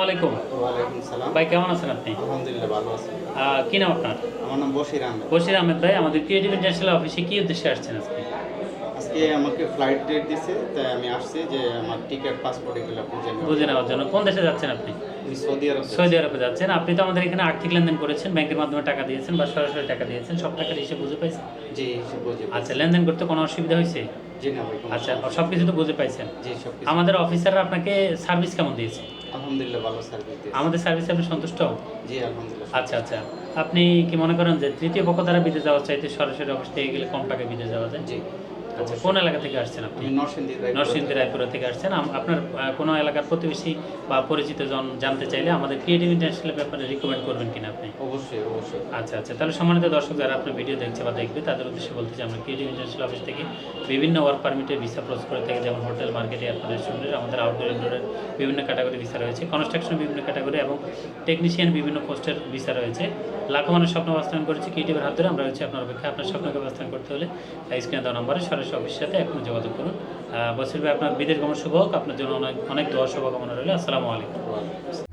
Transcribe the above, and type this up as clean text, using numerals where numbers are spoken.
আলাইকুম। ওয়ালাইকুম সালাম। ভাই কেমন আছেন আপনি? আলহামদুলিল্লাহ ভালো আছি। কি নাম আপনার? আমার নাম বশির আহমেদ। বশির আহমেদ ভাই, আমাদের ক্রিয়েটিভ ইন্টারন্যাশনাল অফিসে কি উদ্দেশ্যে আসছেন আজকে? আজকে আমাকে ফ্লাইট ডেট দিছে, তাই আমি আসছি যে আমার টিকিট পাসপোর্ট এগুলো বুঝে নেওয়ার জন্য। কোন দেশে যাচ্ছেন আপনি? আমি সৌদি আরব যাচ্ছি। সৌদি আরবে যাচ্ছেন। আপনি তো আমাদের এখানে আর্থিক লেনদেন করেছেন, ব্যাংকের মাধ্যমে টাকা দিয়েছেন বা সরাসরি টাকা দিয়েছেন, সব টাকার হিসেব বুঝে পাইছেন? জি, বুঝে আচ্ছা, লেনদেন করতে কোনো অসুবিধা হয়েছে? জি না ভাই, কোনো আচ্ছা, সমস্যা সব কিছু তো বুঝে পাইছেন। জি, সবকিছু। আমাদের অফিসাররা আপনাকে সার্ভিস কেমন দিয়েছে? আলহামদুলিল্লাহ ভালো সার্ভিস দিয়েছে। আমাদের সার্ভিসে আপনি সন্তুষ্ট? জি, আলহামদুলিল্লাহ। আচ্ছা আচ্ছা। আপনি কি মনে করেন যে তৃতীয় পক্ষ দ্বারা বিদেশ যাওয়ার চাইতে সরাসরি অফিস থেকে গেলে কম টাকায় বিদেশ যাওয়া যায়? জি। আচ্ছা, কোন এলাকা থেকে আসছেন আপনি? আমি নরসিংদী রায়পুরা থেকে আসছেন। আপনার কোনো এলাকার প্রতিবেশী বা পরিচিত জন জানতে চাইলে আমাদের ক্রিয়েটিভ ইন্টারন্যাশনাল ব্যাপারে রিকমেন্ড করবেন কিনা আপনি? অবশ্যই, অবশ্যই। আচ্ছা আচ্ছা। তাহলে সম্মানিত দর্শক যারা আপনার ভিডিও দেখছে বা দেখবে তাদের উদ্দেশ্যে বলতে চাই, আমরা ক্রিয়েটিভ ইন্টারন্যাশনাল অফিস থেকে বিভিন্ন ওয়ার্ক পারমিটের ভিসা প্রসেস করে থাকি, যেমন হোটেল, মার্কেট, এয়ারপোর্ট, রেস্টুরেন্টের আমাদের আউটডোর ইনডোরের বিভিন্ন ক্যাটাগরি ভিসা রয়েছে, কনস্ট্রাকশনের বিভিন্ন ক্যাটাগরি এবং টেকনিশিয়ান বিভিন্ন পোস্টের ভিসা রয়েছে। লাখো মানুষ স্বপ্ন বাস্তবায়ন করেছে ক্রিয়েটিভের হাত ধরে। আমরা হচ্ছে আপনার অপেক্ষা। আপনার স্বপ্নকে বাস্তবায়ন করতে হলে স্ক্রিনে দেওয়া নম্বরে সরাসরি অফিসের সাথে এখন যোগাযোগ করুন। বসির ভাই, আপনার বিদেশ গমন শুভ হোক। আপনার জন্য অনেক অনেক দোয়া শুভকামনা রইল। আসসালামু আলাইকুম।